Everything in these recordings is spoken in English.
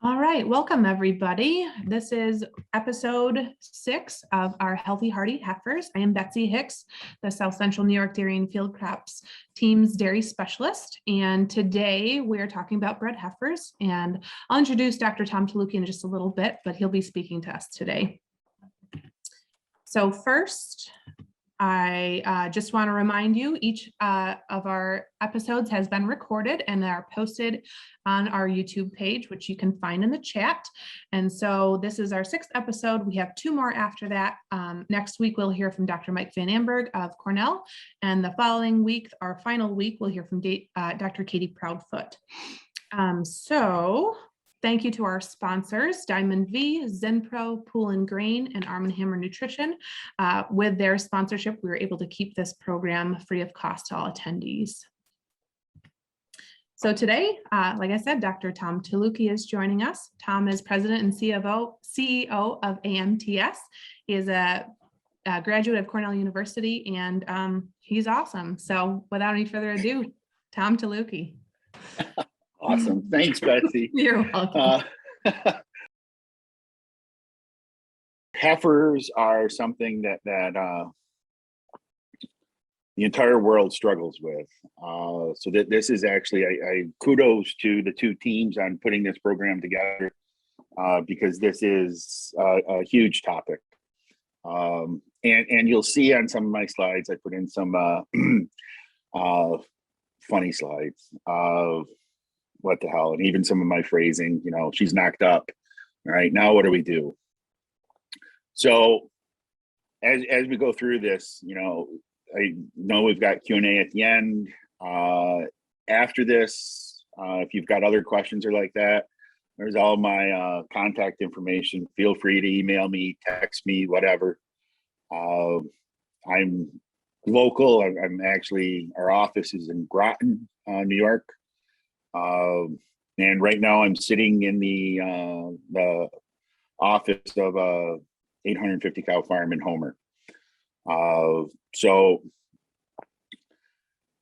All right, welcome everybody. This is episode 6 of our Healthy Hearty Heifers. I am Betsy Hicks, the South Central New York Dairy and Field Crops team's dairy specialist. And today we're talking about bred heifers. And I'll introduce Dr. Tom Tylutki in just a little bit, but he'll be speaking to us today. So first, I just want to remind you, each of our episodes has been recorded and are posted on our YouTube page, which you can find in the chat. And so this is our 6th episode. We have 2 more after that. Next week, we'll hear from Dr. Mike Van Amberg of Cornell. And the following week, our final week, we'll hear from Dr. Katie Proudfoot. Thank you to our sponsors, Diamond V, Zenpro, Pool and Grain, and Arm & Hammer Nutrition. With their sponsorship, we were able to keep this program free of cost to all attendees. So today, like I said, Dr. Tom Tylutki is joining us. Tom is president and CEO of AMTS. He is a graduate of Cornell University, and he's awesome. So without any further ado, Tom Tylutki. Awesome. Thanks, Betsy. You're welcome. Heifers are something that the entire world struggles with. So that this is actually, I kudos to the 2 teams on putting this program together because this is a huge topic. And you'll see on some of my slides, I put in some funny slides of what the hell, and even some of my phrasing, you know, she's knocked up. All right, now what do we do? So as we go through this, you know, I know we've got Q&A at the end. After this, if you've got other questions or like that, there's all my contact information. Feel free to email me, text me, whatever. I'm local. I'm actually, our office is in Groton, New York. And right now I'm sitting in the office of a 850 cow farm in Homer. So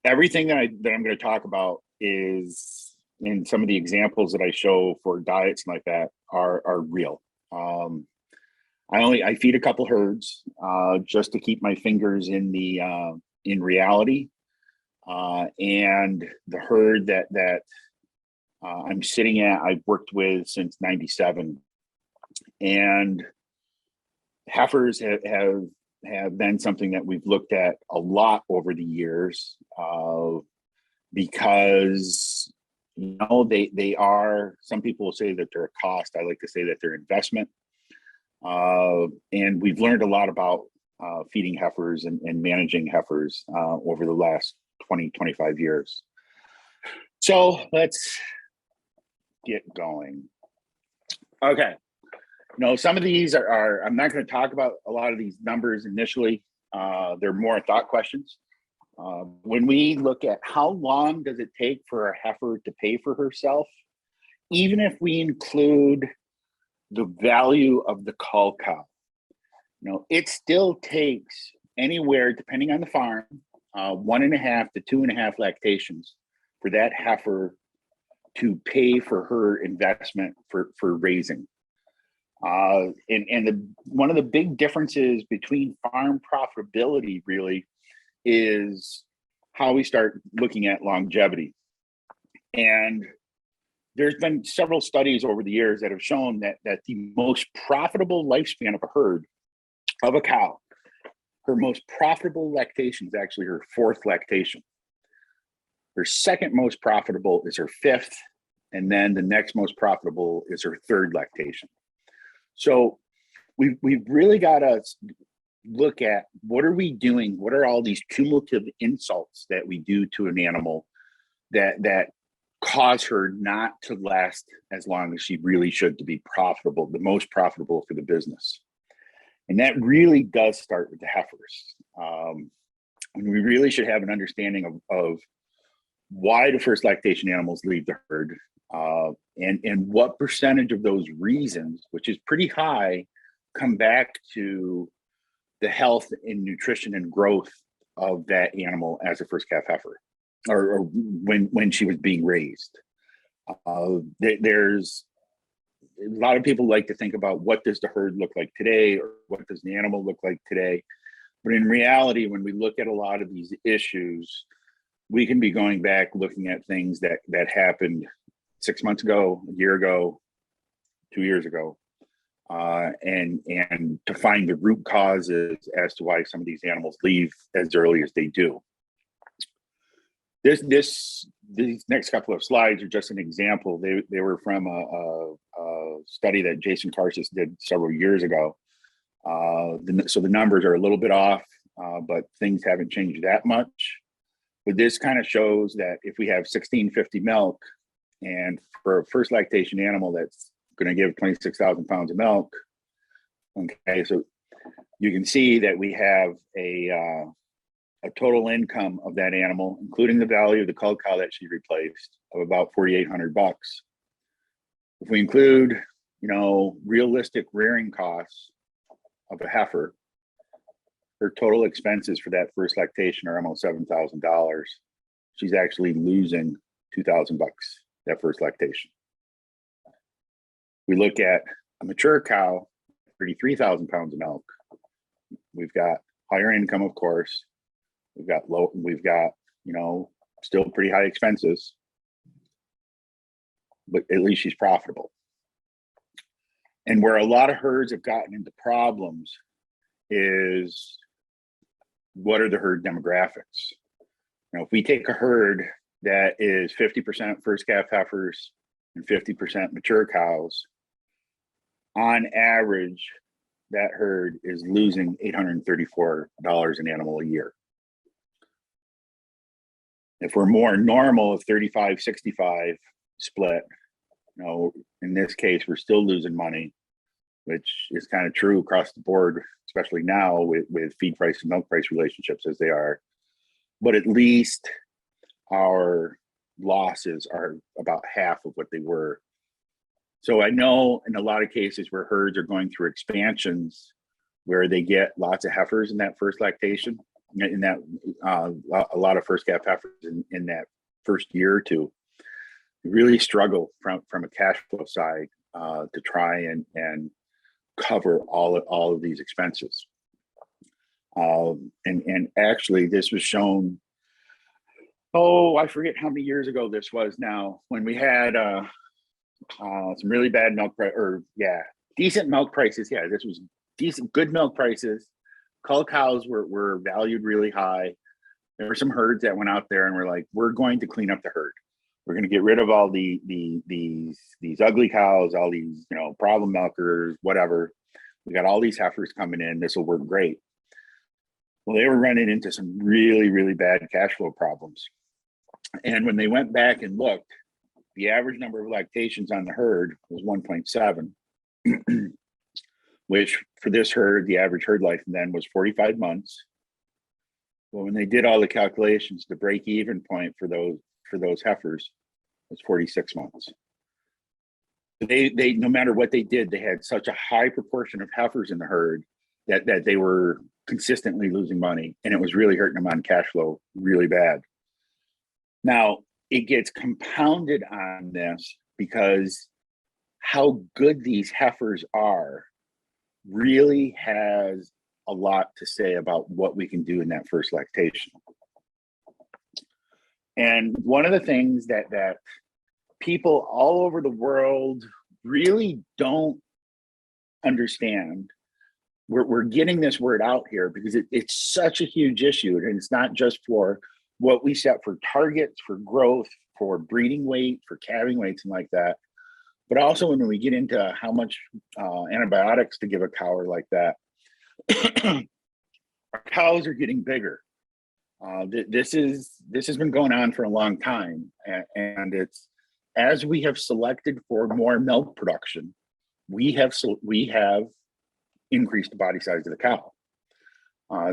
everything that I'm going to talk about is, and some of the examples that I show for diets and like that are real. I feed a couple herds just to keep my fingers in the in reality. And the herd that I'm sitting at, I've worked with since '97, and heifers have been something that we've looked at a lot over the years because, you know, they are, some people will say that they're a cost. I like to say that they're investment. And we've learned a lot about feeding heifers and managing heifers over the last 25 years. So let's get going. Okay. No, some of these are I'm not going to talk about a lot of these numbers initially. They're more thought questions. When we look at how long does it take for a heifer to pay for herself, even if we include the value of the cull cow, you know, it still takes anywhere, depending on the farm, 1.5 to 2.5 lactations for that heifer to pay for her investment for raising. One of the big differences between farm profitability really is how we start looking at longevity. And there's been several studies over the years that have shown that the most profitable lifespan of a herd, of a cow, her most profitable lactation is actually her 4th lactation. Her second most profitable is her 5th, and then the next most profitable is her 3rd lactation. So we've really got to look at what are we doing? What are all these cumulative insults that we do to an animal that cause her not to last as long as she really should to be profitable, the most profitable for the business? And that really does start with the heifers. And we really should have an understanding of why the first lactation animals leave the herd, and what percentage of those reasons, which is pretty high, come back to the health and nutrition and growth of that animal as a first calf heifer, or when she was being raised. There's a lot of people like to think about what does the herd look like today, or what does the animal look like today. But in reality, when we look at a lot of these issues, we can be going back looking at things that happened 6 months ago, a year ago, 2 years ago, and to find the root causes as to why some of these animals leave as early as they do. These next couple of slides are just an example. They were from a study that Jason Karsis did several years ago. So the numbers are a little bit off, but things haven't changed that much. But this kind of shows that if we have 1650 milk, and for a first lactation animal that's going to give 26,000 pounds of milk, okay, so you can see that we have a total income of that animal, including the value of the cull cow that she replaced, of about $4,800. If we include, realistic rearing costs of a heifer, her total expenses for that first lactation are almost $7,000. She's actually losing $2,000 that first lactation. We look at a mature cow, 33,000 pounds of milk. We've got higher income, of course. We've got still pretty high expenses, but at least she's profitable. And where a lot of herds have gotten into problems is, what are the herd demographics? If we take a herd that is 50% first calf heifers and 50% mature cows, on average, that herd is losing $834 an animal a year. If we're more normal of 35-65 split, in this case, we're still losing money, which is kind of true across the board, especially now with feed price and milk price relationships as they are. But at least our losses are about half of what they were. So I know in a lot of cases where herds are going through expansions where they get lots of heifers in that first lactation, in that a lot of first calf heifers in that first year or two, really struggle from a cash flow side to try and cover all of these expenses. And actually, this was shown, I forget how many years ago this was now, when we had some really bad milk price, decent milk prices. Yeah, this was good milk prices. Cull cows were valued really high. There were some herds that went out there and were like, we're going to clean up the herd. We're going to get rid of all these ugly cows, all these, problem milkers, whatever. We got all these heifers coming in. This will work great. Well, they were running into some really, really bad cash flow problems. And when they went back and looked, the average number of lactations on the herd was 1.7, which for this herd, the average herd life then was 45 months. Well, when they did all the calculations, the break-even point for those heifers was 46 months. They no matter what they did, they had such a high proportion of heifers in the herd that they were consistently losing money, and it was really hurting them on cash flow really bad. Now, it gets compounded on this because how good these heifers are really has a lot to say about what we can do in that first lactation. And one of the things that people all over the world really don't understand, we're getting this word out here because it's such a huge issue, and it's not just for what we set for targets, for growth, for breeding weight, for calving weights and like that, but also when we get into how much antibiotics to give a cow or like that. Our cows are getting bigger. This has been going on for a long time, and it's as we have selected for more milk production, we have increased the body size of the cow.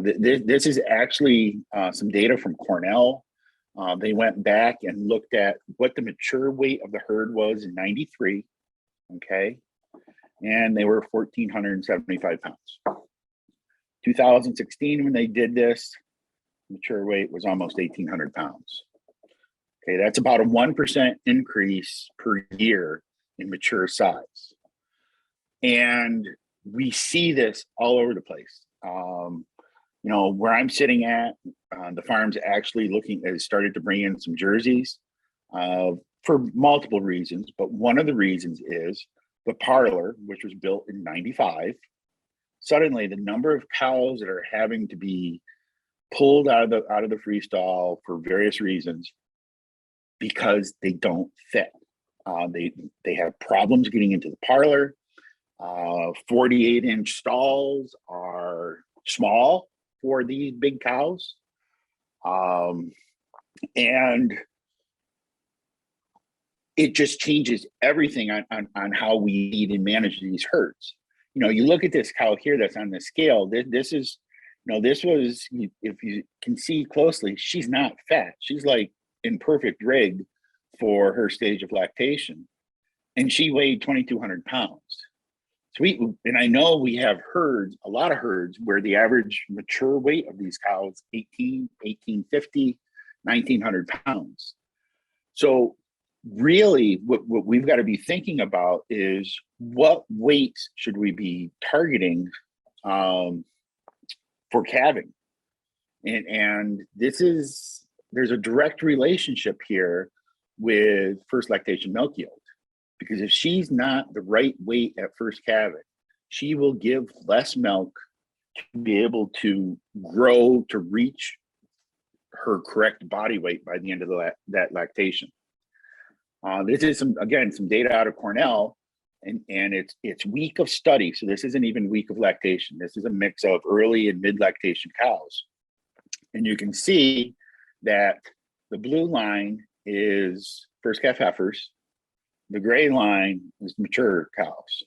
This is actually some data from Cornell. They went back and looked at what the mature weight of the herd was in '93, okay, and they were 1,475 pounds. 2016, when they did this, mature weight was almost 1,800 pounds. Okay, that's about a 1% increase per year in mature size. And we see this all over the place. Where I'm sitting at, the farm's actually has started to bring in some jerseys for multiple reasons. But one of the reasons is the parlor, which was built in '95. Suddenly, the number of cows that are having to be pulled out of the free stall for various reasons because they don't fit. They have problems getting into the parlor. 48-inch stalls are small for these big cows. And it just changes everything on how we eat and manage these herds. You look at this cow here that's on the scale. This was, if you can see closely, she's not fat. She's like in perfect rig for her stage of lactation. And she weighed 2,200 pounds. So I know we have a lot of herds where the average mature weight of these cows, 1,850, 1,900 pounds. So really what we've got to be thinking about is what weights should we be targeting for calving? And there's a direct relationship here with first lactation milk yield. Because if she's not the right weight at first calving, she will give less milk to be able to grow to reach her correct body weight by the end of that lactation. This is some data out of Cornell, and it's week of study. So this isn't even week of lactation. This is a mix of early and mid lactation cows. And you can see that the blue line is first calf heifers. The gray line is mature cows.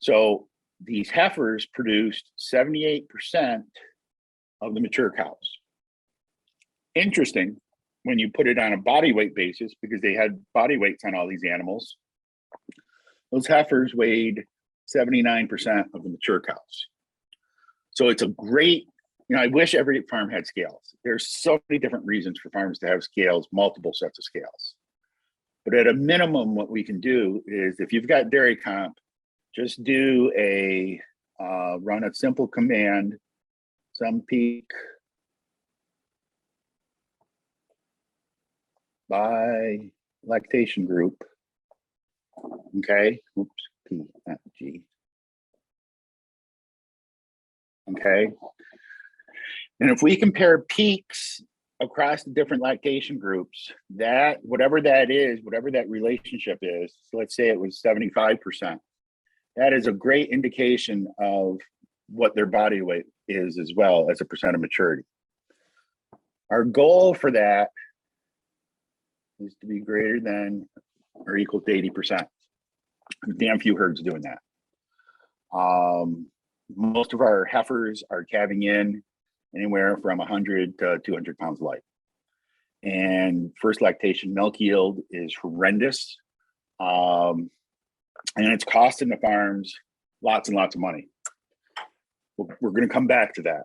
So these heifers produced 78% of the mature cows. Interesting when you put it on a body weight basis, because they had body weights on all these animals. Those heifers weighed 79% of the mature cows. So it's a great, I wish every farm had scales. There's so many different reasons for farms to have scales, multiple sets of scales. But at a minimum, what we can do is, if you've got dairy comp, just do run a simple command, some peak by lactation group. Okay, oops, P, not G. Okay, and if we compare peaks across the different lactation groups, that whatever that relationship is, so let's say it was 75%, that is a great indication of what their body weight is as well as a percent of maturity. Our goal for that is to be greater than or equal to 80%. Damn few herds doing that. Most of our heifers are calving in anywhere from 100 to 200 pounds light. And first lactation milk yield is horrendous. And it's costing the farms lots and lots of money. We're going to come back to that.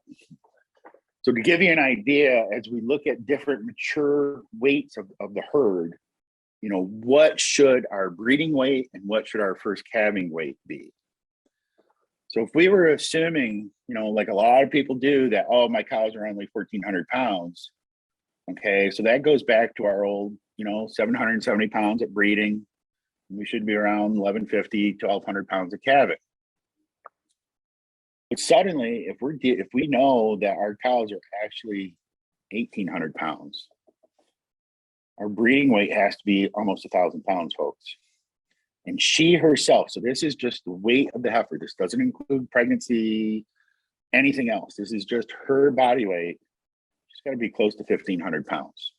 So to give you an idea, as we look at different mature weights of the herd, what should our breeding weight and what should our first calving weight be? So if we were assuming, like a lot of people do, that, oh, my cows are only 1,400 pounds. Okay, so that goes back to our old, 770 pounds at breeding. We should be around 1,150, 1,200 pounds of calving. But suddenly, if we know that our cows are actually 1,800 pounds, our breeding weight has to be almost 1,000 pounds, folks. And she herself, so this is just the weight of the heifer. This doesn't include pregnancy, anything else. This is just her body weight. She's got to be close to 1,500 pounds.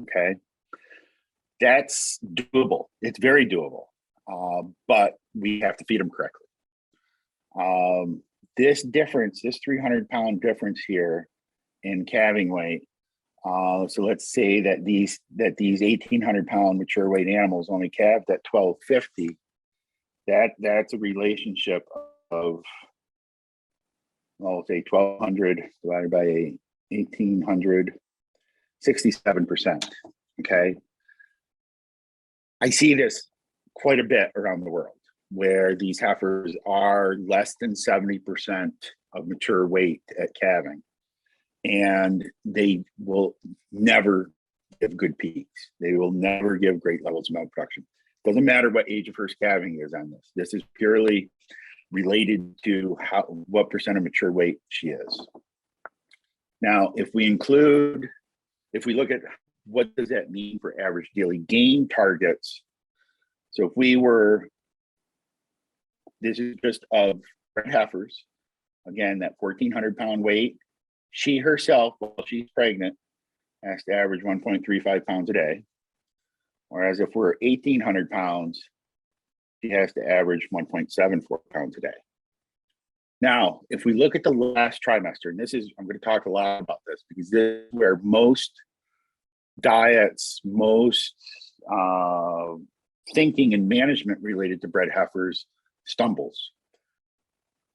Okay. That's doable. It's very doable. But we have to feed them correctly. This 300-pound difference here in calving weight. So let's say that these 1,800-pound mature weight animals only calved at 1,250. That's a relationship of, I'll say 1,200 divided by 1,800, 67%. Okay. I see this quite a bit around the world. where these heifers are less than 70% of mature weight at calving, and they will never give good peaks. They will never give great levels of milk production. Doesn't matter what age of first calving is on this. This is purely related to what percent of mature weight she is. Now, if we look at what does that mean for average daily gain targets. So if we were, this is just of bred heifers, again, that 1,400 pound weight, she herself, while she's pregnant, has to average 1.35 pounds a day. Whereas if we're 1,800 pounds, she has to average 1.74 pounds a day. Now, if we look at the last trimester, and this is, I'm going to talk a lot about this because this is where most diets, most thinking and management related to bred heifers stumbles.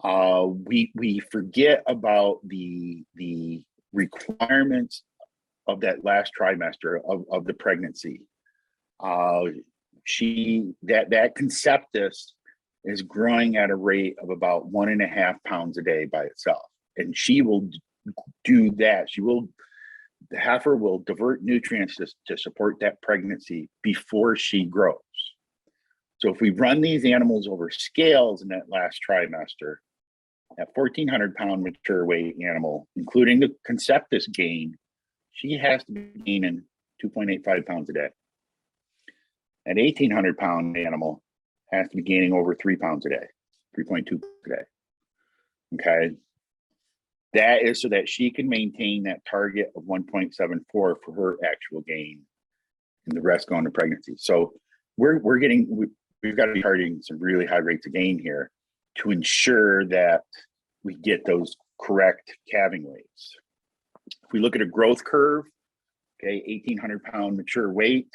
We forget about the requirements of that last trimester of the pregnancy. That conceptus is growing at a rate of about 1.5 pounds a day by itself. And she will do that. The heifer will divert nutrients to support that pregnancy before she grows. So if we run these animals over scales in that last trimester, that 1,400 pound mature weight animal, including the conceptus gain, she has to be gaining 2.85 pounds a day. An 1,800 pound animal has to be gaining over 3 pounds a day, 3.2 a day. Okay. That is so that she can maintain that target of 1.74 for her actual gain and the rest going to pregnancy. So we've got to be targeting some really high rates of gain here to ensure that we get those correct calving weights. If we look at a growth curve, okay, 1,800 pound mature weight,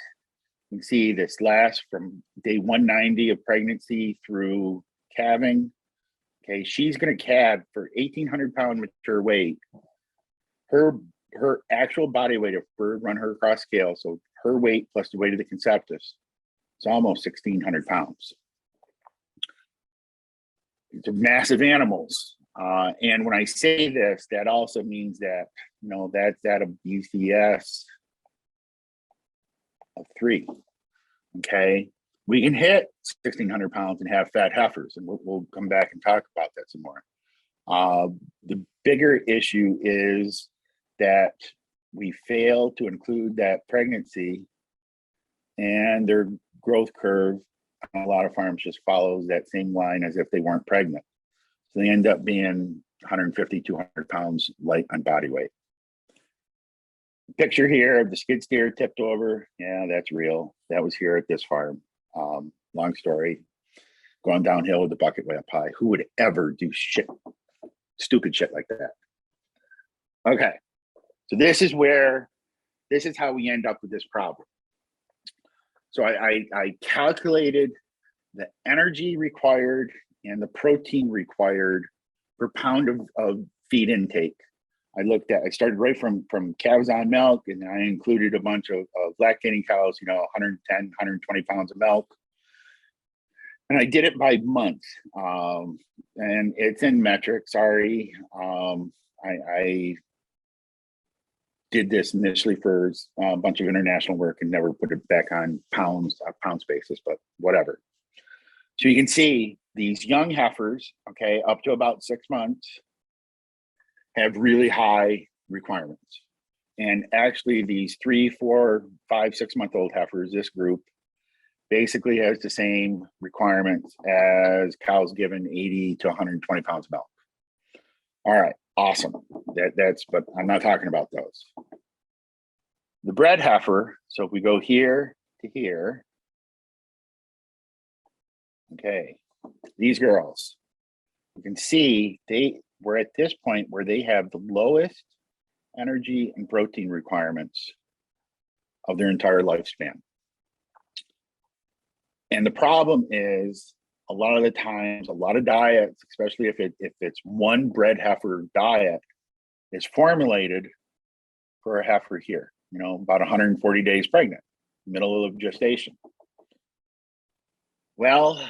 you can see this lasts from day 190 of pregnancy through calving. Okay, she's going to calve for 1,800 pound mature weight. Her actual body weight, if we run her across scale, so her weight plus the weight of the conceptus, it's almost 1,600 pounds. These are massive animals. And when I say this, that also means that, that's at a BCS of 3. Okay. We can hit 1,600 pounds and have fat heifers, and we'll come back and talk about that some more. The bigger issue is that we fail to include that pregnancy, and their growth curve on a lot of farms just follows that same line as if they weren't pregnant. So they end up being 150, 200 pounds light on body weight. Picture here of the skid steer tipped over. Yeah, that's real. That was here at this farm. Long story, going downhill with the bucket way up high. Who would ever do stupid shit like that? Okay, so this is how we end up with this problem. So I calculated the energy required and the protein required per pound of feed intake. I started right from calves on milk, and I included a bunch of lactating cows, 110, 120 pounds of milk. And I did it by month. And it's in metric, sorry. I did this initially for a bunch of international work and never put it back on pound basis, but whatever. So you can see these young heifers, okay, up to about 6 months, have really high requirements. And actually these 3, 4, 5, 6 month old heifers, this group basically has the same requirements as cows given 80 to 120 pounds of milk. All right, awesome. But I'm not talking about those. The bred heifer, so if we go here to here, okay, these girls, you can see we're at this point where they have the lowest energy and protein requirements of their entire lifespan. And the problem is, a lot of the times, a lot of diets, especially if it's one bred heifer diet, is formulated for a heifer here, about 140 days pregnant, middle of gestation. Well,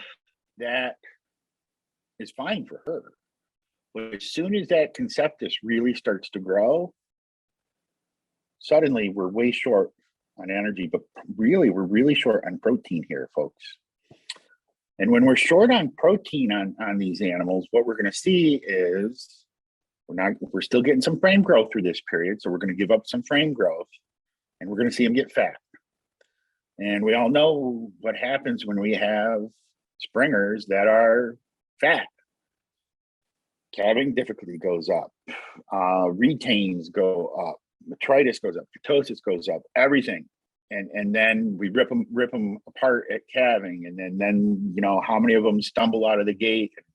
that is fine for her. But as soon as that conceptus really starts to grow, suddenly we're way short on energy, but really we're really short on protein here, folks. And when we're short on protein on these animals, what we're going to see is we're still getting some frame growth through this period. So we're going to give up some frame growth and we're going to see them get fat. And we all know what happens when we have springers that are fat. Calving difficulty goes up, retains go up, metritis goes up, ptosis goes up, everything. And then we rip them apart at calving, and then you know how many of them stumble out of the gate and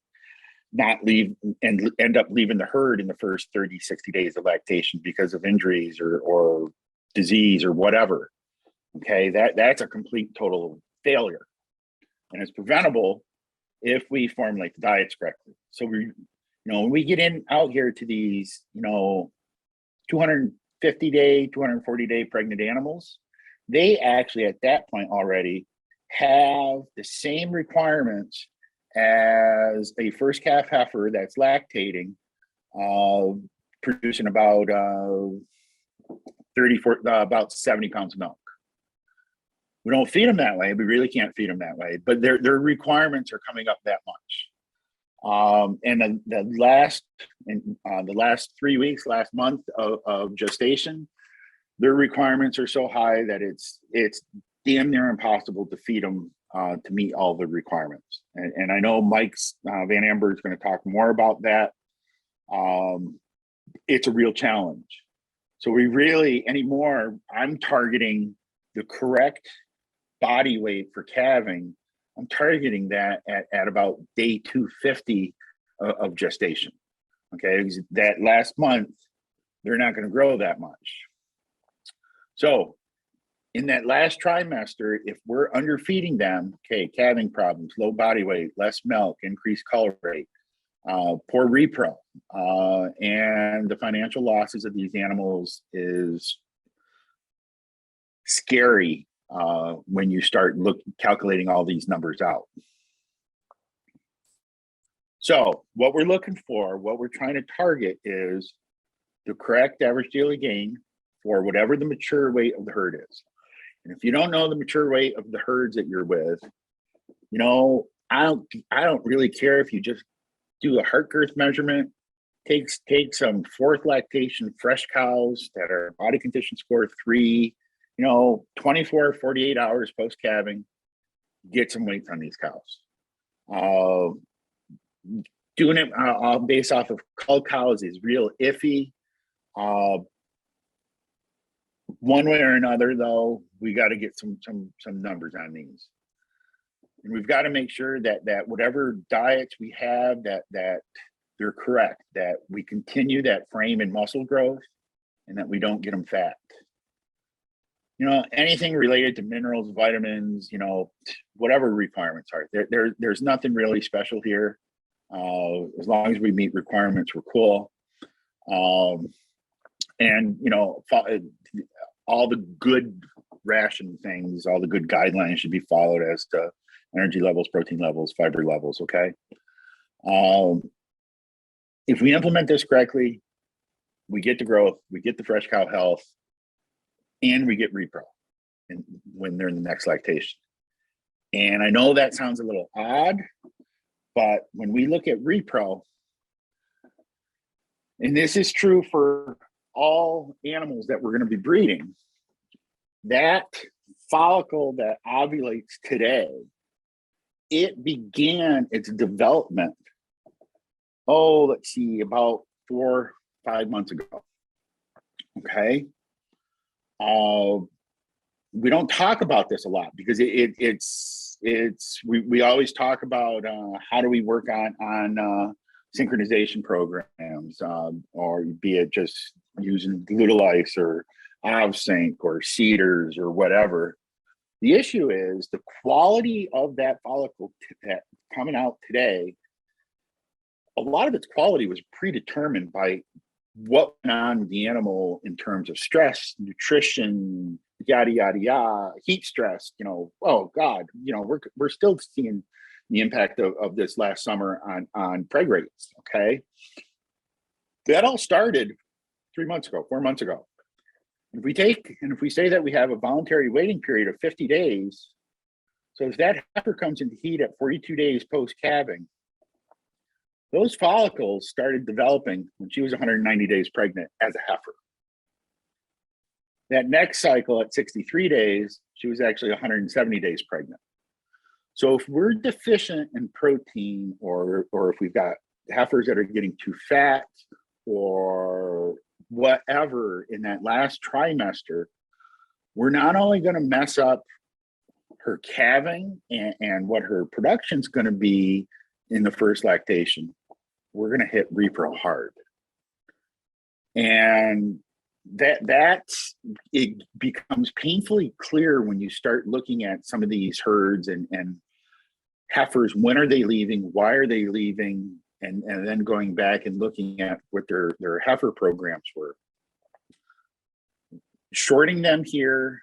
not leave and end up leaving the herd in the first 30, 60 days of lactation because of injuries or disease or whatever. Okay, that's a complete total failure, and it's preventable if we formulate the diets correctly. So when we get out here to these 250 day, 240 day pregnant animals, they actually at that point already have the same requirements as a first calf heifer that's lactating, producing about about 70 pounds of milk. We don't feed them that way. We really can't feed them that way, but their requirements are coming up that much. And the last 3 weeks, last month of gestation, their requirements are so high that it's damn near impossible to feed them to meet all the requirements. And I know Mike's Van Amber is going to talk more about that. It's a real challenge. So we really anymore, I'm targeting the correct body weight for calving. I'm targeting that at about day 250 of gestation. Okay, because that last month, they're not going to grow that much. So in that last trimester, if we're underfeeding them, okay, calving problems, low body weight, less milk, increased color rate, poor repro, and the financial losses of these animals is scary when you start calculating all these numbers out. So what we're looking for, what we're trying to target is the correct average daily gain for whatever the mature weight of the herd is. And if you don't know the mature weight of the herds that you're with, I don't really care if you just do a heart girth measurement, take some fourth lactation fresh cows that are body condition score 3, 24, 48 hours post calving, get some weights on these cows. Doing it based off of cull cows is real iffy. One way or another, though, we got to get some numbers on these, and we've got to make sure that whatever diets we have that they're correct, that we continue that frame and muscle growth, and that we don't get them fat. Anything related to minerals, vitamins, whatever requirements are, there's nothing really special here. As long as we meet requirements, we're cool. And all the good ration things, all the good guidelines should be followed as to energy levels, protein levels, fiber levels. Okay. If we implement this correctly, we get the growth, we get the fresh cow health, and we get repro when they're in the next lactation. And I know that sounds a little odd, but when we look at repro, and this is true for all animals that we're going to be breeding, that follicle that ovulates today, it began its development, let's see, about 4 or 5 months ago. Okay. We don't talk about this a lot because we always talk about how do we work on synchronization programs, or be it just using Glutalice or OvSync or Cedars or whatever. The issue is the quality of that follicle that coming out today. A lot of its quality was predetermined by what went on with the animal in terms of stress, nutrition, yada yada yada, heat stress. Oh God, we're still seeing the impact of this last summer on preg rates. Okay, that all started 3 months ago, 4 months ago. If we say that we have a voluntary waiting period of 50 days, so if that heifer comes into heat at 42 days post calving, those follicles started developing when she was 190 days pregnant as a heifer. That next cycle at 63 days, she was actually 170 days pregnant. So if we're deficient in protein, or if we've got heifers that are getting too fat or whatever in that last trimester, we're not only going to mess up her calving and what her production's going to be in the first lactation, we're going to hit repro hard. And it becomes painfully clear when you start looking at some of these herds and heifers. When are they leaving? Why are they leaving? And then going back and looking at what their heifer programs were. Shorting them here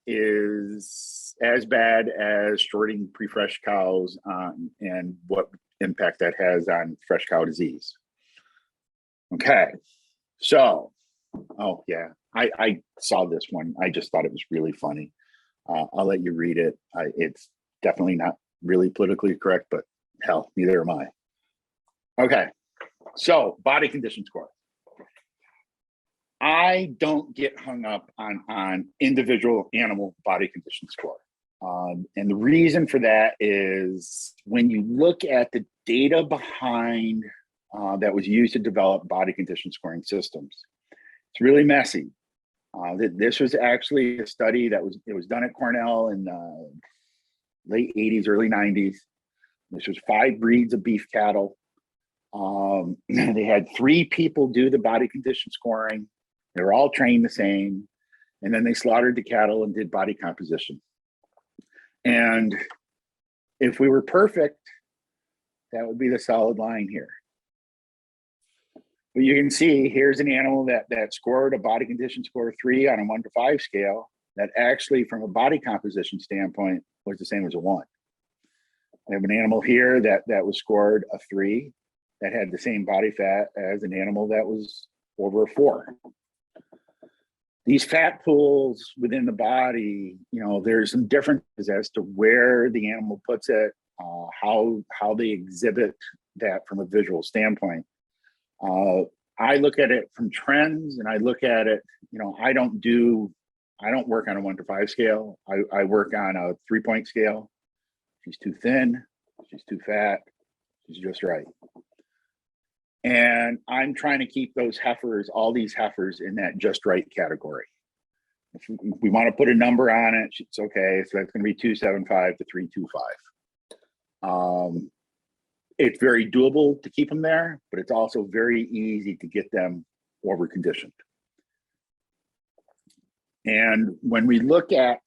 is as bad as shorting pre-fresh cows and what impact that has on fresh cow disease. Okay, so, oh yeah, I saw this one. I just thought it was really funny. I'll let you read it. It's definitely not really politically correct, but hell, neither am I. Okay, so body condition score. I don't get hung up on individual animal body condition score. And the reason for that is when you look at the data behind that was used to develop body condition scoring systems, it's really messy. This was actually a study that was done at Cornell in the late 80s, early 90s. This was 5 breeds of beef cattle. They had 3 people do the body condition scoring. They were all trained the same. And then they slaughtered the cattle and did body composition. And if we were perfect, that would be the solid line here. But you can see here's an animal that scored a body condition score 3 on a 1 to 5 scale that actually from a body composition standpoint was the same as a 1. I have an animal here that was scored a 3 that had the same body fat as an animal that was over a 4. These fat pools within the body, there's some differences as to where the animal puts it, how they exhibit that from a visual standpoint. I look at it from trends, and I look at it, I don't work on a 1 to 5 scale. I work on a 3-point scale. She's too thin, she's too fat, she's just right. And I'm trying to keep those heifers, all these heifers, in that just right category. If we want to put a number on it, it's okay. So that's going to be 275 to 325. It's very doable to keep them there, but it's also very easy to get them over conditioned. And when we look at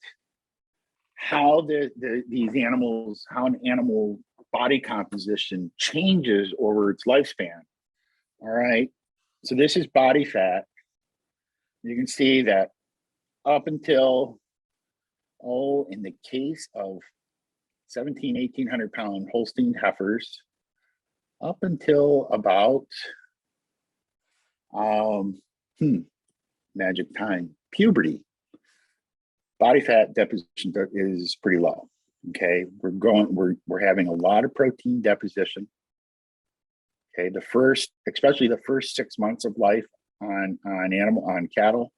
how these animals, how an animal body composition changes over its lifespan. All right, so this is body fat. You can see that up until, in the case of 1,800 pound Holstein heifers, up until about, magic time, puberty, body fat deposition is pretty low. Okay, we're having a lot of protein deposition. Okay, especially the first 6 months of life on cattle,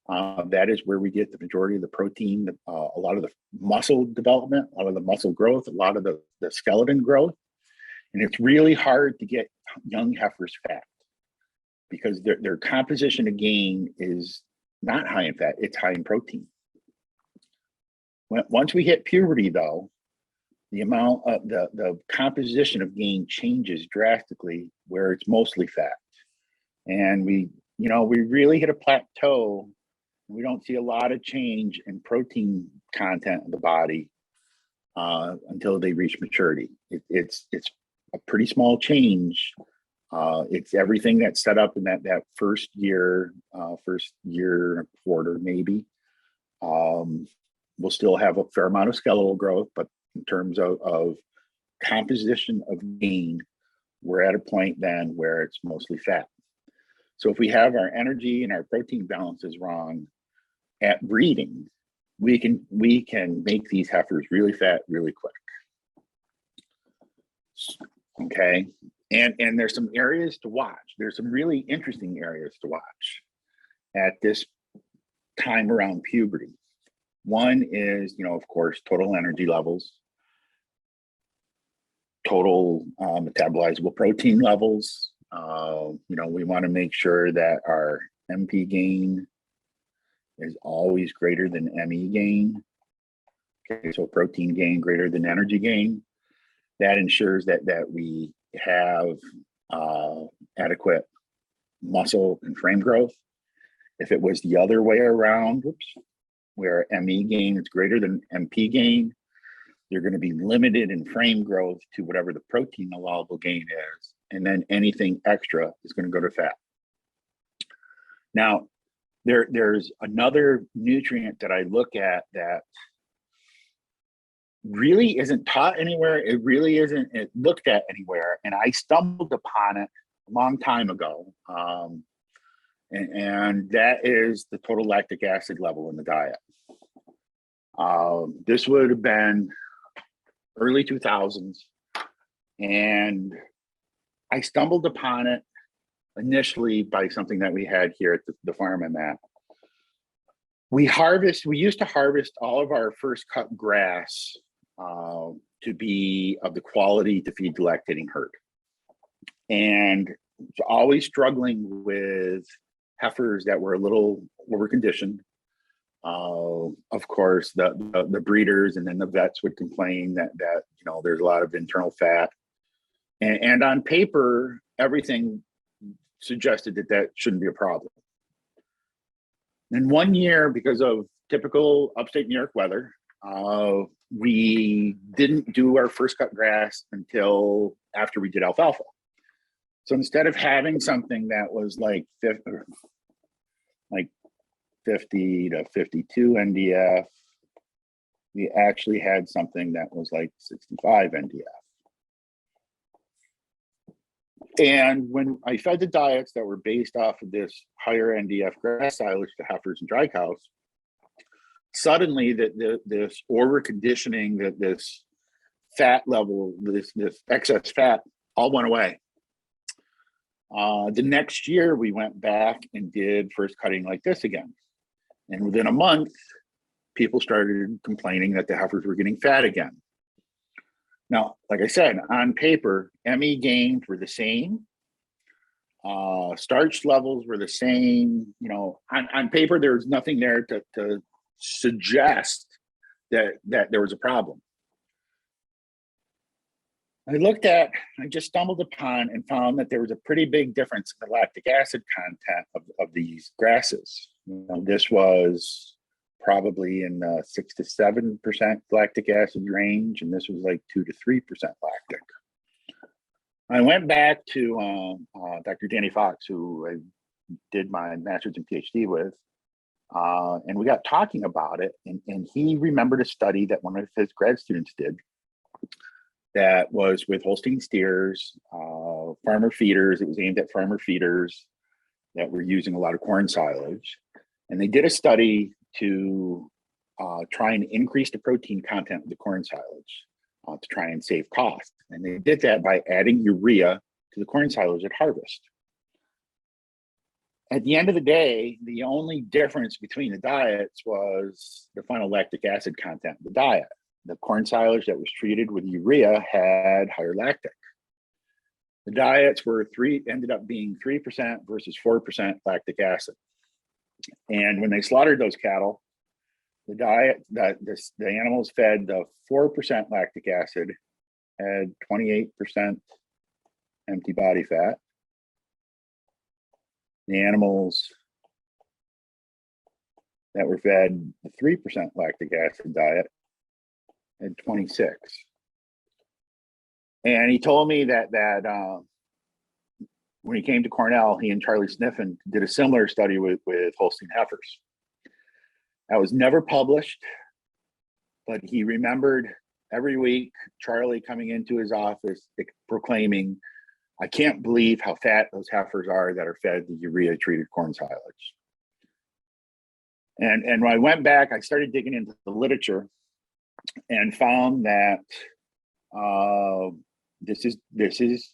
that is where we get the majority of the protein, a lot of the muscle development, a lot of the muscle growth, a lot of the skeleton growth. And it's really hard to get young heifers fat because their composition of gain is not high in fat, it's high in protein. Once we hit puberty, though, the amount of the composition of gain changes drastically, where it's mostly fat. And we really hit a plateau. We don't see a lot of change in protein content of the body until they reach maturity. It's a pretty small change. It's everything that's set up in that first year and a quarter, maybe. We'll still have a fair amount of skeletal growth, but in terms of composition of gain. We're at a point then where it's mostly fat. So if we have our energy and our protein balances wrong at breeding, we can make these heifers really fat really quick. Okay, and there's some areas to watch. There's some really interesting areas to watch at this time around puberty. One is, of course, total energy levels, total metabolizable protein levels. We want to make sure that our MP gain is always greater than ME gain. Okay, so protein gain greater than energy gain. That ensures that we have adequate muscle and frame growth. If it was the other way around, where ME gain is greater than MP gain, you're going to be limited in frame growth to whatever the protein allowable gain is, and then anything extra is going to go to fat. Now, there's another nutrient that I look at that really isn't taught anywhere. It really isn't looked at anywhere, and I stumbled upon it a long time ago. And that is the total lactic acid level in the diet. This would have been early 2000s, and I stumbled upon it initially by something that we had here at the farm I'm at. We used to harvest all of our first cut grass to be of the quality to feed the lactating herd. And always struggling with heifers that were a little over-conditioned. Of course, the breeders and then the vets would complain that there's a lot of internal fat. And on paper, everything suggested that shouldn't be a problem. And one year, because of typical upstate New York weather, we didn't do our first cut grass until after we did alfalfa. So instead of having something that was like 50 to 52 NDF, we actually had something that was like 65 NDF. And when I fed the diets that were based off of this higher NDF grass silage to heifers and dry cows, suddenly this over conditioning, that this fat level, this excess fat, all went away. The next year we went back and did first cutting like this again, and within a month, people started complaining that the heifers were getting fat again. Now, like I said, on paper, ME gains were the same. Starch levels were the same. On paper, there was nothing there to suggest that there was a problem. I just stumbled upon and found that there was a pretty big difference in the lactic acid content of these grasses. This was probably in the 6 to 7% lactic acid range, and this was like 2 to 3% lactic. I went back to Dr. Danny Fox, who I did my master's and PhD with, and we got talking about it, and he remembered a study that one of his grad students did that was with Holstein steers, farmer feeders. It was aimed at farmer feeders that were using a lot of corn silage. And they did a study to try and increase the protein content of the corn silage to try and save cost. And they did that by adding urea to the corn silage at harvest. At the end of the day, the only difference between the diets was the final lactic acid content of the diet. The corn silage that was treated with urea had higher lactic. The diets ended up being 3% versus 4% lactic acid. And when they slaughtered those cattle, the animals fed the 4% lactic acid had 28% empty body fat. The animals that were fed the 3% lactic acid diet had 26. And he told me that when he came to Cornell, he and Charlie Sniffen did a similar study with Holstein heifers. That was never published, but he remembered every week, Charlie coming into his office proclaiming, I can't believe how fat those heifers are that are fed the urea treated corn silage. And when I went back, I started digging into the literature and found that this is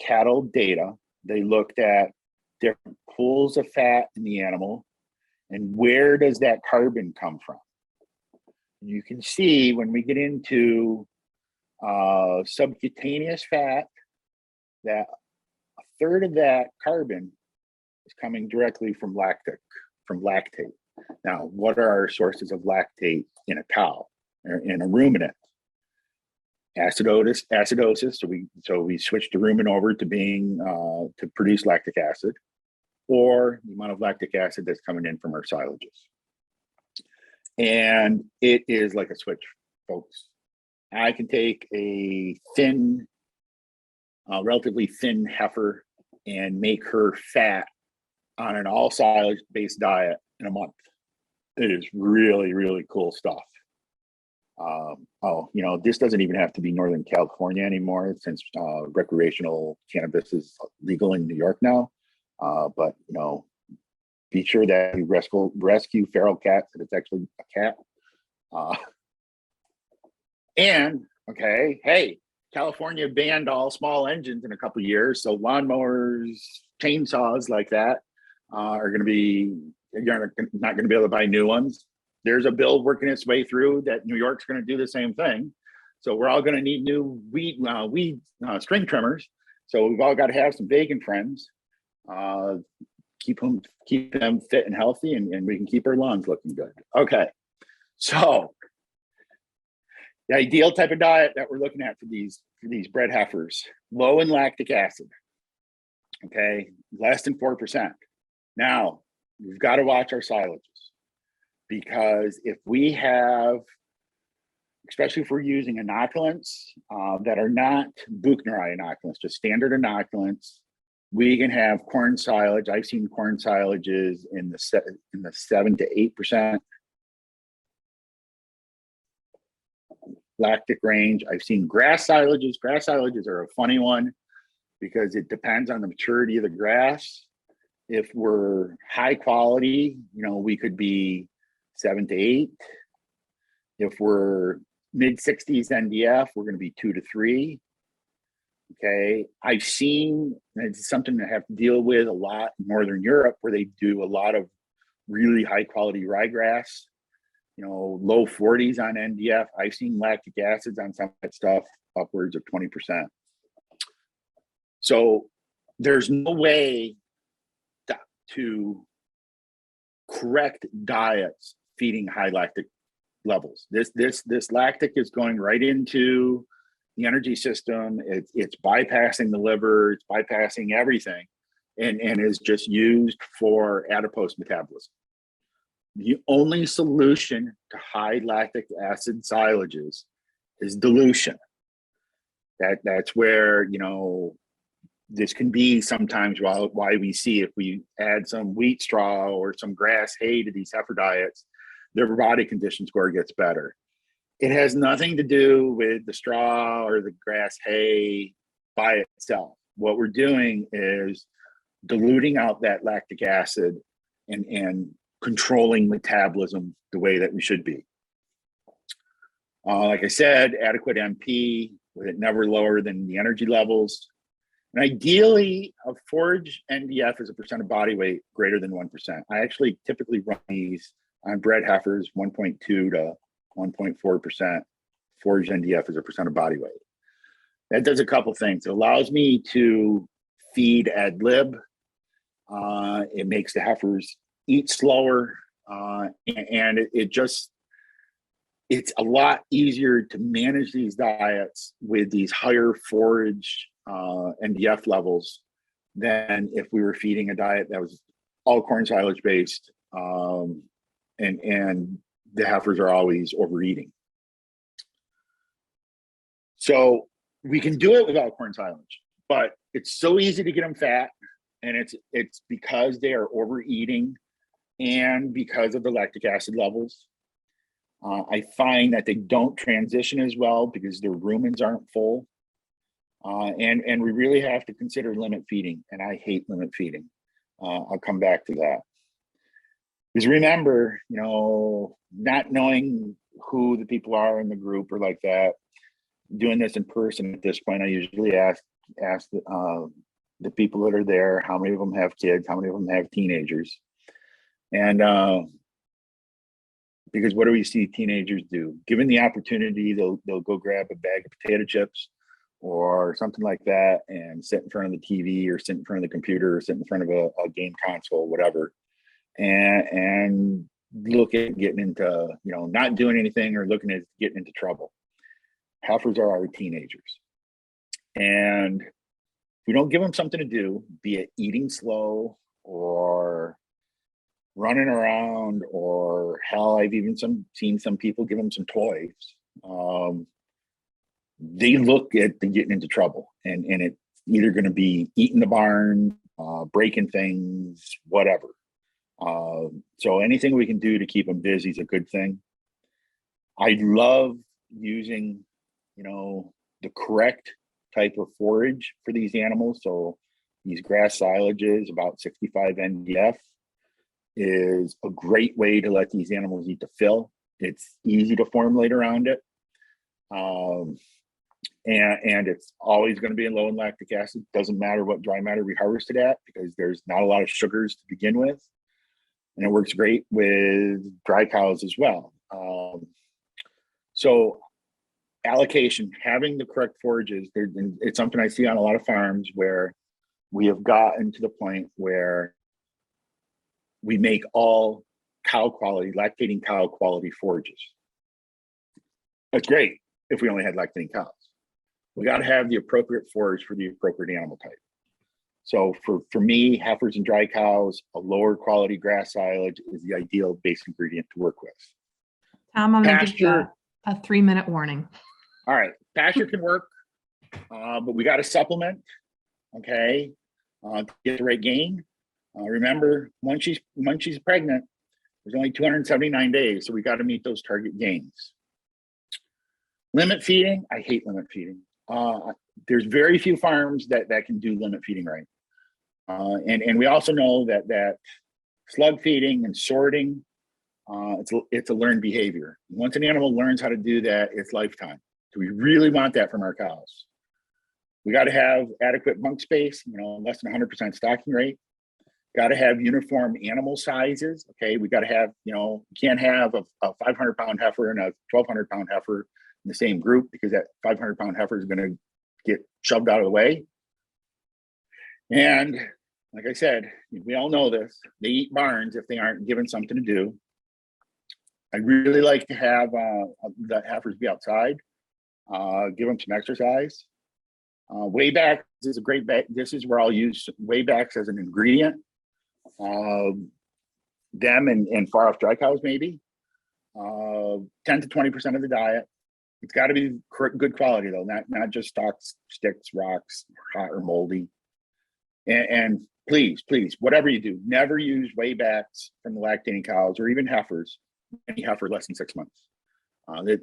cattle data. They looked at different pools of fat in the animal and where does that carbon come from. You can see when we get into subcutaneous fat that a third of that carbon is coming directly from lactate. Now, what are our sources of lactate in a cow or in a ruminant? Acidosis. So we switched the rumen over to being to produce lactic acid, or the amount of lactic acid that's coming in from our silages. And it is like a switch, folks. I can take a thin, relatively thin heifer and make her fat on an all silage based diet in a month. It is really, really cool stuff. This doesn't even have to be Northern California anymore since recreational cannabis is legal in New York now. But be sure that you rescue feral cats, that it's actually a cat. Hey, California banned all small engines in a couple of years, so lawnmowers, chainsaws like that are going to be, you're not going to be able to buy new ones. There's a bill working its way through that New York's going to do the same thing. So we're all going to need new weed string trimmers. So we've all got to have some vegan friends. Keep them fit and healthy, and we can keep our lawns looking good. Okay, so the ideal type of diet that we're looking at for these bred heifers, low in lactic acid. Okay, less than 4%. Now we've got to watch our silages, because if we have, especially if we're using inoculants that are not Buchneri inoculants, just standard inoculants, we can have corn silage. I've seen corn silages in the 7 to 8% lactic range. I've seen grass silages. Grass silages are a funny one because it depends on the maturity of the grass. If we're high quality, we could be 7 to 8. If we're mid 60s NDF, we're going to be 2 to 3. Okay, I've seen, and it's something I have to deal with a lot in Northern Europe, where they do a lot of really high quality ryegrass, low 40s on NDF. I've seen lactic acids on some of that stuff upwards of 20%. So there's no way to correct diets feeding high lactic levels. This lactic is going right into the energy system. It's bypassing the liver, it's bypassing everything, and is just used for adipose metabolism. The only solution to high lactic acid silages is dilution. That's where this can be sometimes why we see, if we add some wheat straw or some grass hay to these heifer diets, their body condition score gets better. It has nothing to do with the straw or the grass hay by itself. What we're doing is diluting out that lactic acid and controlling metabolism the way that we should be. Like I said, adequate MP, with it never lower than the energy levels. And ideally, a Forage NDF is a percent of body weight greater than 1%. I actually typically run these on bred heifers 1.2 to 1.4%. Forage NDF is a percent of body weight. That does a couple things. It allows me to feed ad lib. It makes the heifers eat slower, and it's a lot easier to manage these diets with these higher forage NDF levels than if we were feeding a diet that was all corn silage based, and the heifers are always overeating. So we can do it without corn silage, but it's so easy to get them fat, and it's because they are overeating and because of the lactic acid levels. I find that they don't transition as well because their rumens aren't full. And we really have to consider limit feeding, and I hate limit feeding. I'll come back to that. Because remember, not knowing who the people are in the group or like that, doing this in person at this point, I usually ask the people that are there, how many of them have kids, how many of them have teenagers. And because what do we see teenagers do? Given the opportunity, they'll go grab a bag of potato chips or something like that and sit in front of the TV or sit in front of the computer or sit in front of a game console, whatever, and look at getting into, not doing anything or looking at getting into trouble. Heifers are our teenagers. And if we don't give them something to do, be it eating slow or running around, or hell, I've even seen some people give them some toys. They look at getting into trouble, and it's either going to be eating the barn, breaking things, whatever. So anything we can do to keep them busy is a good thing. I love using, the correct type of forage for these animals. So these grass silages, about 65 NDF, is a great way to let these animals eat the fill. It's easy to formulate around it. And it's always going to be low in lactic acid. Doesn't matter what dry matter we harvest it at, because there's not a lot of sugars to begin with. And it works great with dry cows as well. So allocation, having the correct forages, it's something I see on a lot of farms where we have gotten to the point where we make all cow quality, lactating cow quality forages. That's great if we only had lactating cows. We got to have the appropriate forage for the appropriate animal type. So for me, heifers and dry cows, a lower quality grass silage is the ideal base ingredient to work with. Tom, I'm going to give you a 3-minute warning. All right, pasture can work, but we got to supplement, okay, to get the right gain. Remember, once she's pregnant, there's only 279 days, so we got to meet those target gains. Limit feeding, I hate limit feeding. There's very few farms that can do limit feeding right. And we also know that slug feeding and sorting, it's a learned behavior. Once an animal learns how to do that, it's lifetime. Do we really want that from our cows? We got to have adequate bunk space, less than 100% stocking rate. Got to have uniform animal sizes. Okay, we got to have, you can't have a 500-pound heifer and a 1,200-pound heifer in the same group, because that 500-pound heifer is going to get shoved out of the way. And like I said, we all know this, they eat barns if they aren't given something to do. I really like to have the heifers be outside, give them some exercise. Waybacks is a great bag. This is where I'll use waybacks as an ingredient. Them and far off dry cows, maybe 10 to 20% of the diet. It's got to be good quality though, not just stocks, sticks, rocks, hot or moldy. And please, whatever you do, never use waybacks from the lactating cows or even heifers, any heifer less than 6 months.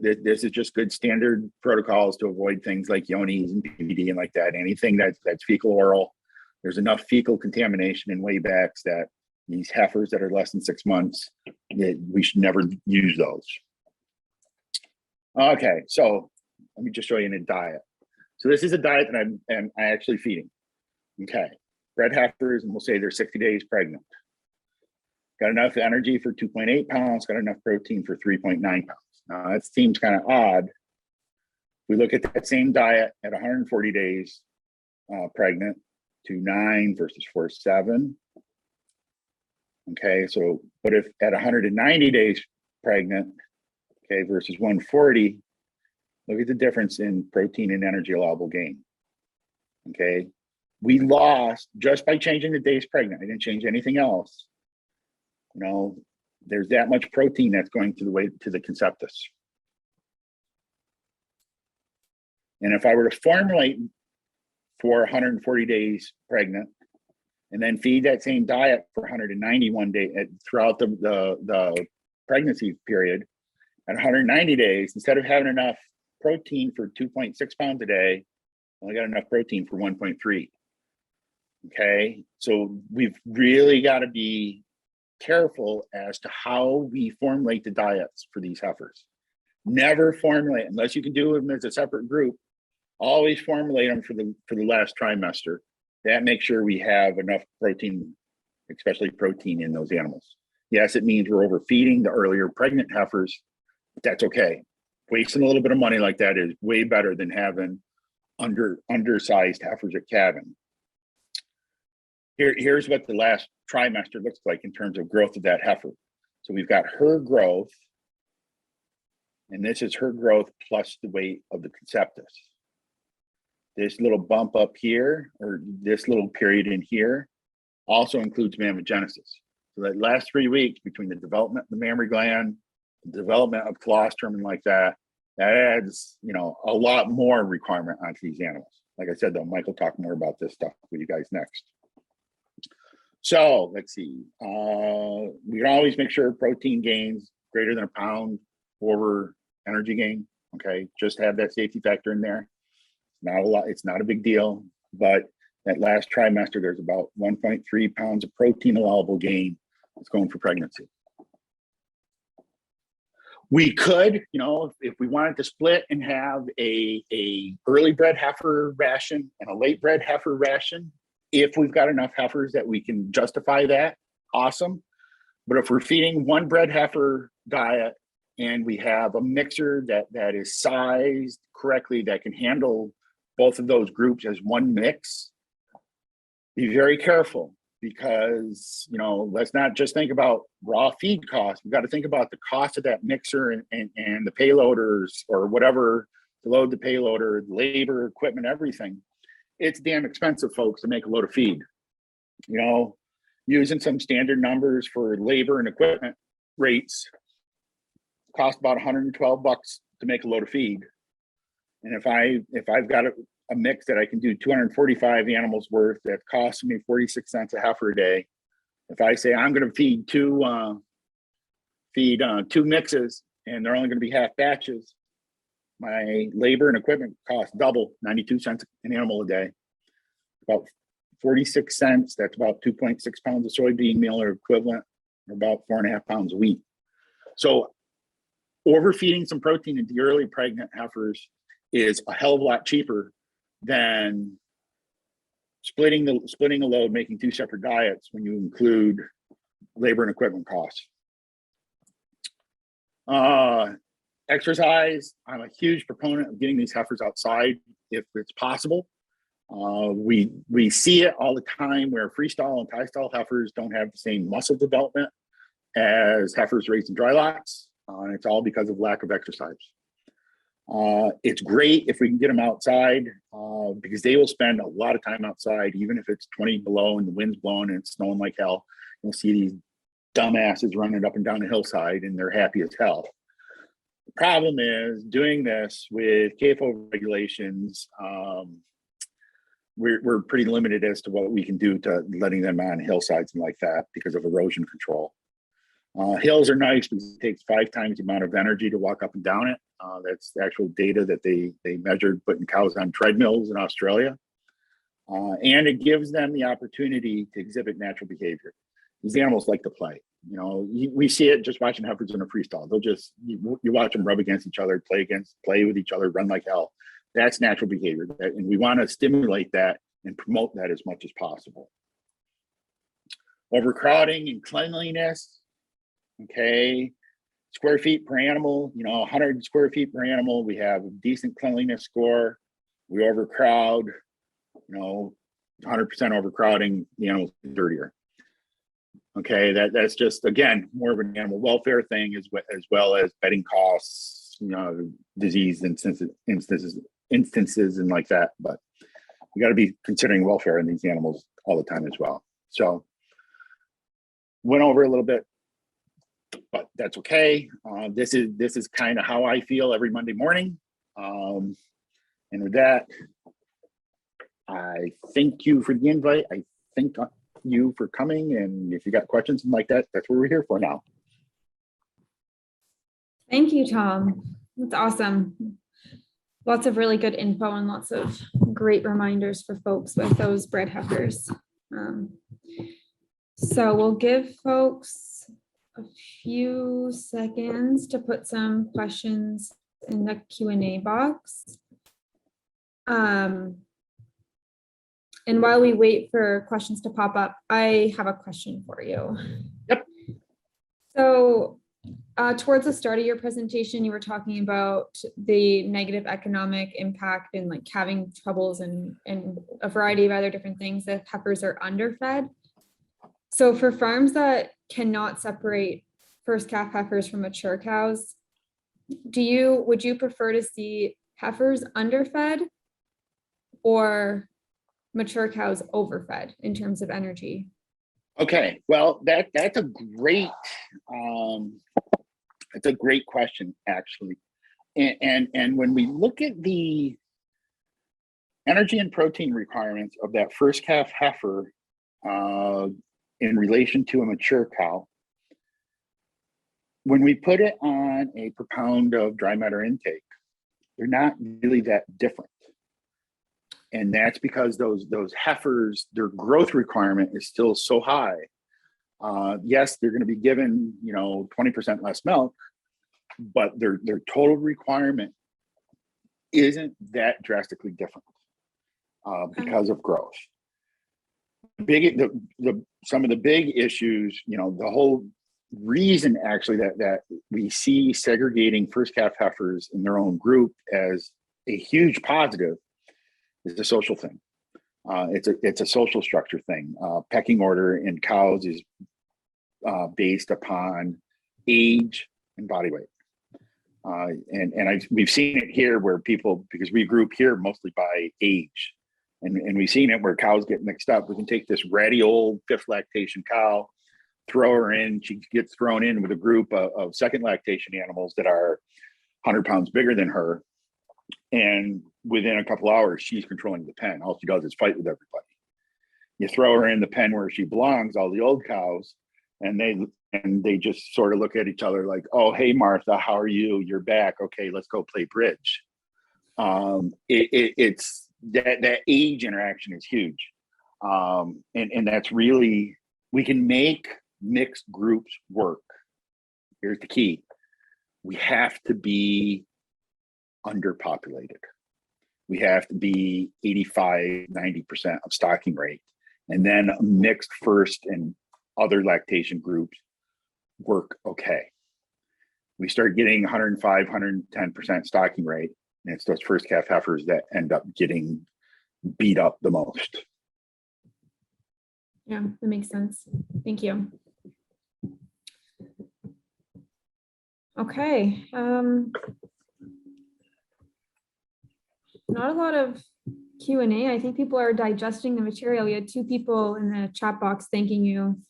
This is just good standard protocols to avoid things like yonis and PVD and like that. Anything that's fecal oral, there's enough fecal contamination in waybacks that these heifers that are less than 6 months, we should never use those. Okay, so let me just show you in a diet. So this is a diet that I'm actually feeding. Okay, bred heifers, and we'll say they're 60 days pregnant. Got enough energy for 2.8 pounds, got enough protein for 3.9 pounds. Now that seems kind of odd. We look at that same diet at 140 days pregnant, 2.9 versus 4.7. Okay, so but if at 190 days pregnant, okay, versus 140, look at the difference in protein and energy allowable gain. Okay, we lost just by changing the days pregnant. I didn't change anything else. There's that much protein that's going to the conceptus. And if I were to formulate for 140 days pregnant and then feed that same diet for 191 days throughout the pregnancy period, At 190 days, instead of having enough protein for 2.6 pounds a day, only got enough protein for 1.3. Okay, so we've really got to be careful as to how we formulate the diets for these heifers. Never formulate, unless you can do them as a separate group, always formulate them for the last trimester. That makes sure we have enough protein, especially protein in those animals. Yes, it means we're overfeeding the earlier pregnant heifers, but that's okay. Wasting a little bit of money like that is way better than having undersized heifers at calving. Here's what the last trimester looks like in terms of growth of that heifer. So we've got her growth, and this is her growth plus the weight of the conceptus. This little bump up here, or this little period in here, also includes mammogenesis. So that last 3 weeks between the development of the mammary gland, the development of colostrum and like that, that adds, you know, a lot more requirement onto these animals. Like I said, though, Mike will talk more about this stuff with you guys next. So let's see. We can always make sure protein gains greater than a pound over energy gain. Okay, just have that safety factor in there. Not a lot. It's not a big deal, but that last trimester, there's about 1.3 pounds of protein allowable gain that's going for pregnancy. We could, you know, if we wanted to split and have a early bred heifer ration and a late bred heifer ration, if we've got enough heifers that we can justify that, awesome. But if we're feeding one bred heifer diet and we have a mixer that is sized correctly, that can handle both of those groups as one mix, be very careful, because, you know, let's not just think about raw feed costs. We've got to think about the cost of that mixer and the payloaders or whatever to load the payloader, labor, equipment, everything. It's damn expensive, folks, to make a load of feed. You know, using some standard numbers for labor and equipment rates cost about 112 bucks to make a load of feed. And if I've got a mix that I can do 245 animals worth, that costs me 46 cents a heifer a day. If I say I'm going to feed two mixes and they're only going to be half batches, my labor and equipment cost double, 92 cents an animal a day. About 46 cents, that's about 2.6 pounds of soybean meal or equivalent, or about 4.5 pounds of wheat. So overfeeding some protein into the early pregnant heifers is a hell of a lot cheaper than splitting a load, making two separate diets when you include labor and equipment costs. Exercise, I'm a huge proponent of getting these heifers outside if it's possible. We see it all the time where freestall and tie stall heifers don't have the same muscle development as heifers raised in dry lots. And it's all because of lack of exercise. It's great if we can get them outside because they will spend a lot of time outside, even if it's 20 below and the wind's blowing and it's snowing like hell. You'll see these dumbasses running up and down the hillside and they're happy as hell. The problem is doing this with CAFO regulations. We're pretty limited as to what we can do to letting them on hillsides and like that because of erosion control. Hills are nice because it takes 5 times the amount of energy to walk up and down it. That's the actual data that they measured putting cows on treadmills in Australia. And it gives them the opportunity to exhibit natural behavior. These animals like to play. You know, we see it just watching heifers in a freestall. They'll just, you watch them rub against each other, play with each other, run like hell. That's natural behavior. And we want to stimulate that and promote that as much as possible. Overcrowding and cleanliness. Okay, square feet per animal, you know, 100 square feet per animal, we have a decent cleanliness score. We overcrowd, you know, 100% overcrowding, the animal's dirtier. Okay, that's just, again, more of an animal welfare thing as well as bedding costs, you know, disease instances and like that. But we got to be considering welfare in these animals all the time as well. So went over a little bit, but that's okay. This is kind of how I feel every Monday morning. And with that, I thank you for the invite. I thank you for coming. And if you got questions and like that, that's what we're here for now. Thank you, Tom. That's awesome. Lots of really good info and lots of great reminders for folks with those bred heifers. So we'll give folks a few seconds to put some questions in the Q&A box. And while we wait for questions to pop up, I have a question for you. Yep. So towards the start of your presentation, you were talking about the negative economic impact and like calving troubles and a variety of other different things if heifers are underfed. So for farms that cannot separate first calf heifers from mature cows, would you prefer to see heifers underfed or mature cows overfed in terms of energy? Okay, well, that's a great question, actually. And when we look at the energy and protein requirements of that first calf heifer in relation to a mature cow, when we put it on a per pound of dry matter intake, they're not really that different. And that's because those heifers, their growth requirement is still so high. Yes, they're going to be given 20% less milk, but their total requirement isn't that drastically different because of growth. Some of the big issues, the whole reason actually that we see segregating first calf heifers in their own group as a huge positive is a social thing. It's a social structure thing. Pecking order in cows is based upon age and body weight. We've seen it here where people, because we group here mostly by age, and we've seen it where cows get mixed up. We can take this ratty old fifth lactation cow, throw her in, she gets thrown in with a group of second lactation animals that are 100 pounds bigger than her. And within a couple hours, she's controlling the pen. All she does is fight with everybody. You throw her in the pen where she belongs, all the old cows, and they just sort of look at each other like, "Oh, hey, Martha, how are you? You're back. Okay, let's go play bridge." It's that age interaction is huge, and that's really, we can make mixed groups work. Here's the key: we have to be underpopulated. We have to be 85-90% of stocking rate, and then mixed first and other lactation groups work okay. We start getting 105, 110% stocking rate, and it's those first calf heifers that end up getting beat up the most. Yeah, that makes sense. Thank you. Okay. Not a lot of Q&A. I think people are digesting the material. We had 2 people in the chat box thanking you,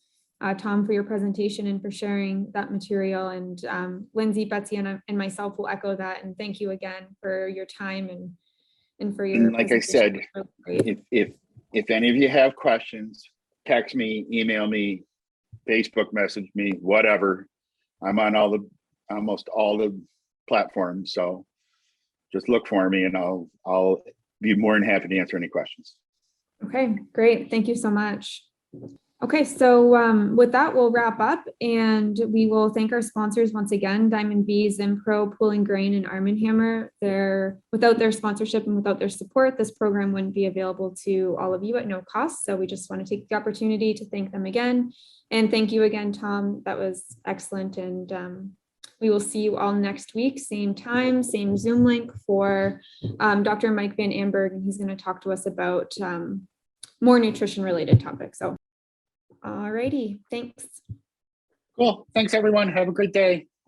Tom, for your presentation and for sharing that material. And Lindsay, Betsy, and myself will echo that. And thank you again for your time and for your. And like I said, if any of you have questions, text me, email me, Facebook message me, whatever. I'm on almost all the platforms, so just look for me and I'll be more than happy to answer any questions. Okay, great. Thank you so much. Okay, so with that, we'll wrap up and we will thank our sponsors once again, Diamond B, Zimpro, Pool and Grain, and Arm & Hammer. Without their sponsorship and without their support, this program wouldn't be available to all of you at no cost. So we just want to take the opportunity to thank them again. And thank you again, Tom. That was excellent. And we will see you all next week, same time, same Zoom link for Dr. Mike Van Amberg, and he's going to talk to us about more nutrition related topics. So, all righty, thanks. Cool. Thanks, everyone. Have a great day.